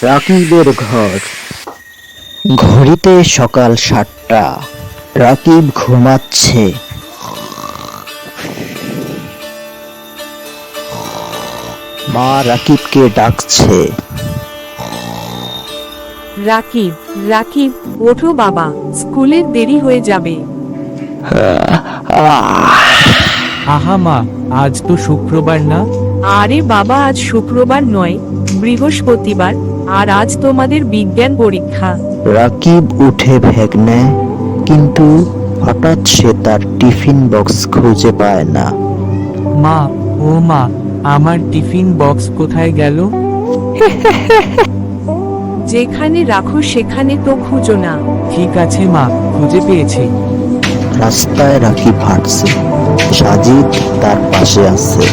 রাকিবের ঘর। ঘড়িতে সকাল 7টা। রাকিব ঘুমাচ্ছে। মা রাকিবকে ডাকছে। রাকিব, রাকিব, ওঠো বাবা, স্কুলের দেরি হয়ে যাবে। আহা মা, আজ তো শুক্রবার না? আরে বাবা, আজ শুক্রবার নয়, বৃহস্পতিবার, আর আজ তোমাদের বিজ্ঞান পরীক্ষা। রাকিব উঠে ব্যাগ নেয়, কিন্তু হঠাৎ সে তার টিফিন বক্স খুঁজে পায় না। মা, ও মা, আমার টিফিন বক্স কোথায় গেল? যেখানে রাখো সেখানে তো খুঁজো না। ঠিক আছে মা, খুঁজে পেয়েছি। রাস্তায় রাকিব হাঁটছে, সাজিদ তার পাশে আছে।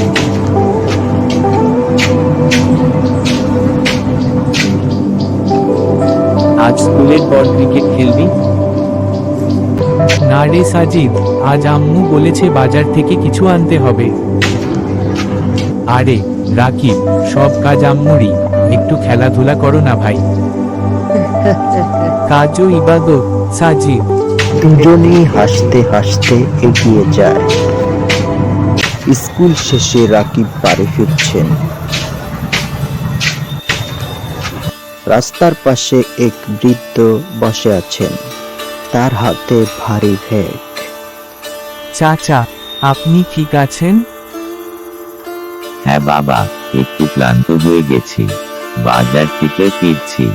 আজ স্কুলের পর ক্রিকেট খেলবি? না রে সাজিদ, আজ আম্মু বলেছে বাজার থেকে কিছু আনতে হবে। আরে রাকিব, সব কাজ আম্মুরই, একটু খেলাধুলা করো না ভাই। কাজও ইবাদত, সাজিদ। দুজনেই হাসতে হাসতে এগিয়ে যায়। স্কুল শেষে রাকিব বাড়ি ফিরছেন। রাস্তার পাশে এক বৃদ্ধ বসে আছেন, তার হাতে ভারী ব্যাগ। চাচা, আপনি ঠিক আছেন? হ্যাঁ বাবা, একটু ক্লান্ত হয়ে গেছি, বাজার থেকে ফিরছি।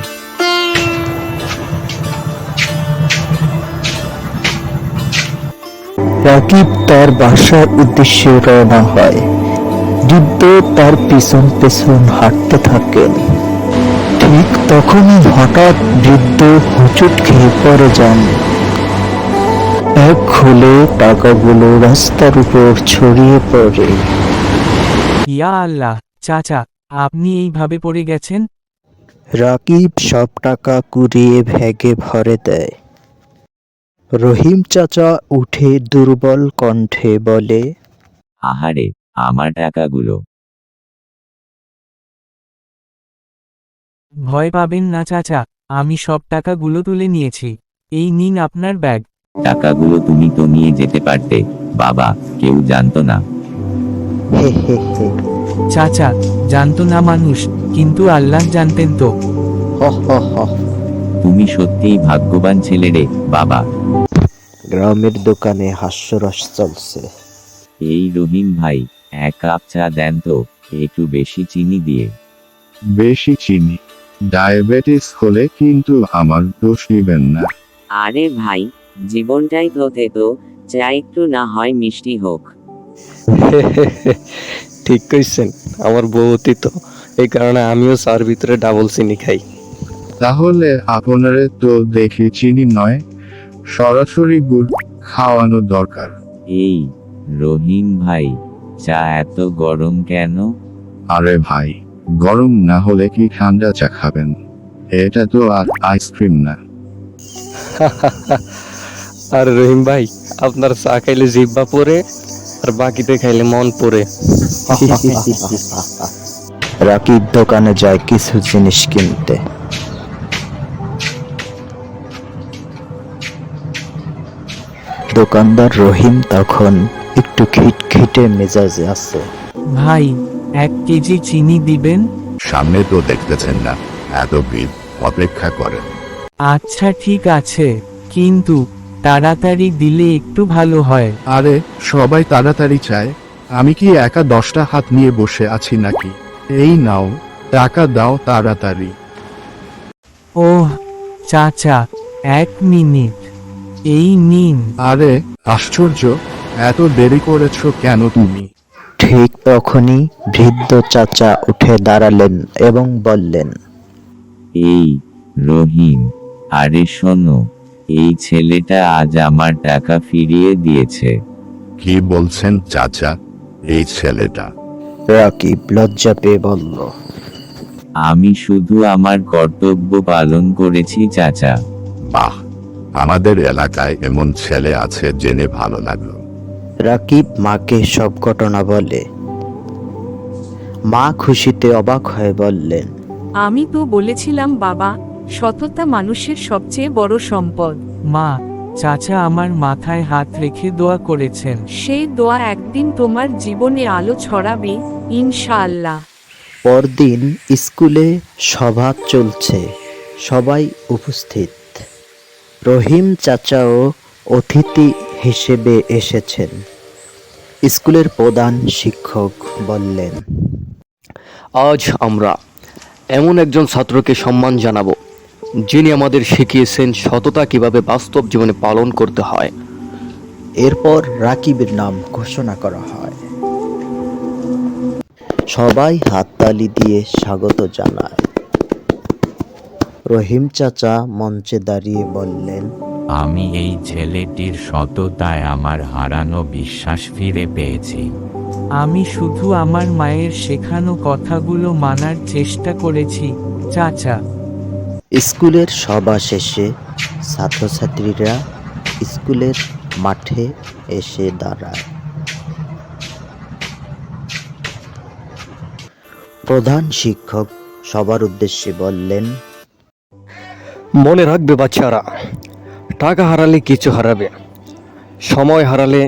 রাকিব তার বাসার উদ্দেশ্যে রওনা হয়। বৃদ্ধ তার পিছন পেছন হাঁটতে থাকেন। ঠিক তখনই হঠাৎ বৃদ্ধ হোঁচট খেয়ে পড়ে যান। ব্যাগ খুলে টাকাগুলো রাস্তার উপর ছড়িয়ে পড়ে। ইয়া আল্লাহ, চাচা, আপনি এইভাবে পড়ে গেছেন? রাকিব সব টাকা কুড়িয়ে ব্যাগে ভরে দেয়। রহিম চাচা উঠে দুর্বল কণ্ঠে বলে, আহারে, আমার টাকাগুলো। ভয় পাবেন না চাচা, আমি সব টাকাগুলো তুলে নিয়েছি। এই নিন আপনার ব্যাগ। টাকাগুলো তুমি তো নিয়ে যেতে পারতে বাবা, কেউ জানতো না। হে হে হে, চাচা, জানতো না মানুষ, কিন্তু আল্লাহ জানতেন তো। হ হ হ। তুমি সত্যিই ভাগ্যবান ছেলে রে বাবা। গ্রামের দোকানে হাস্যরস চলছে। এই রহিম ভাই, 1 কাপ চা দেন তো, একটু বেশি চিনি দিয়ে। বেশি চিনি, ডায়াবেটিস হলে কিন্তু আমার দোষ নিবেন না। আরে ভাই, জীবনটাই তো তেতো, চা একটু না হয় মিষ্টি হোক। ঠিক কইছেন, আমার বউ অতি তো, এই কারণে আমিও চার ভিতরে ডাবল চিনি খাই। তাহলে আপনারে তো দেখি চিনি নয়, সরাসরি গুড় খাওয়ানো দরকার। এই রহিম ভাই, চা এত গরম কেন? আরে ভাই, গরম না হলে কি ঠান্ডা চা খাবেন? এটা তো আর আইসক্রিম না। আর রহিম ভাই, আপনার চা খাইলে জিহ্বা পড়ে, আর বাকিতে খাইলে মন পড়ে। রাকিব দোকানে যায় কিছু জিনিস কিনতে। দোকানদার রহিম তখন একটু খিটখিটে মেজাজে আছে। ভাই, 1 কেজি চিনি দিবেন? সামনে তো দেখতেছেন না, এত ভিড়, অপেক্ষা করেন। আচ্ছা ঠিক আছে, কিন্তু তাড়াতাড়ি দিলে একটু ভালো হয়। আরে সবাই তাড়াতাড়ি চায়, আমি কি একা 10টা হাত নিয়ে বসে আছি নাকি? এই নাও, টাকা দাও তাড়াতাড়ি। ওহ চাচা, 1 মিনিট, এই নিন। আরে আশ্চর্য, এত দেরি করেছো কেন তুমি? ঠিক তখনই বৃদ্ধ চাচা উঠে দাঁড়ালেন এবং বললেন, এই রহিম, আরে শোনো, এই ছেলেটা আজ আমার টাকা ফিরিয়ে দিয়েছে। কি বলছেন চাচা? এই ছেলেটা? রাকিব লজ্জা পেয়ে বলল, আমি শুধু আমার কর্তব্য পালন করেছি চাচা। বাহ, আমাদের এলাকায় এমন ছেলে আছে জেনে ভালো লাগলো। রাকিব মাকে সব ঘটনা বলে। মা খুশিতে অবাক হয়ে বললেন, আমি তো বলেছিলাম বাবা, সততা মানুষের সবচেয়ে বড় সম্পদ। মা, চাচা আমার মাথায় হাত রেখে দোয়া করেছেন। সেই দোয়া একদিন তোমার জীবনে আলো ছড়াবে, ইনশাআল্লাহ। পরদিন স্কুলে সভা চলছে, সবাই উপস্থিত। রহিম চাচাও অতিথি হিসেবে এসেছেন। স্কুলের প্রধান শিক্ষক বললেন, আজ আমরা এমন একজন ছাত্রকে সম্মান জানাবো যিনি আমাদের শিখিয়েছেন সততা কিভাবে বাস্তব জীবনে পালন করতে হয়। এরপর রাকিবের নাম ঘোষণা করা হয়। সবাই হাততালি দিয়ে স্বাগত জানায়। রহিম চাচা মঞ্চে দাঁড়িয়ে বললেন, আমি এই ছেলেটির সততায় আমার হারানো বিশ্বাস ফিরে পেয়েছি। আমি শুধু আমার মায়ের শেখানো কথাগুলো মানার চেষ্টা করেছি, চাচা। স্কুলের সভা শেষে ছাত্রছাত্রীরা স্কুলের মাঠে এসে দাঁড়ায়। প্রধান শিক্ষক সবার উদ্দেশ্যে বললেন, মনে রাখবে বাচ্চারা, টাকা হারালে কিছু হারাবে, সময় হারালে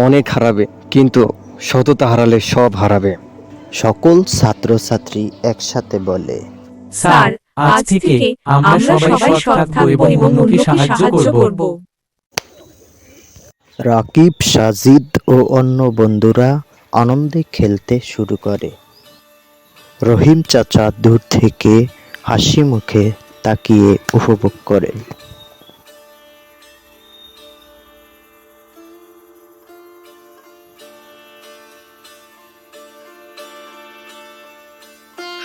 অনেক হারাবে, কিন্তু সততা হারালে সব হারাবে। সকল ছাত্রছাত্রী একসাথে বলে, স্যার, আজ থেকে আমরা সবাই সৎ থাকবো এবং অন্যকে সাহায্য করব। রাকিব, সাজিদ ও অন্য বন্ধুরা আনন্দে খেলতে শুরু করে। রহিম চাচা দূর থেকে হাসি মুখে তাকিয়ে উপভোগ করেন।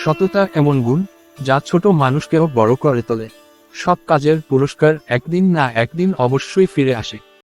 সততা এমন গুণ যা ছোট মানুষকেও বড় করে তোলে। সব কাজের পুরস্কার একদিন না একদিন অবশ্যই ফিরে আসে।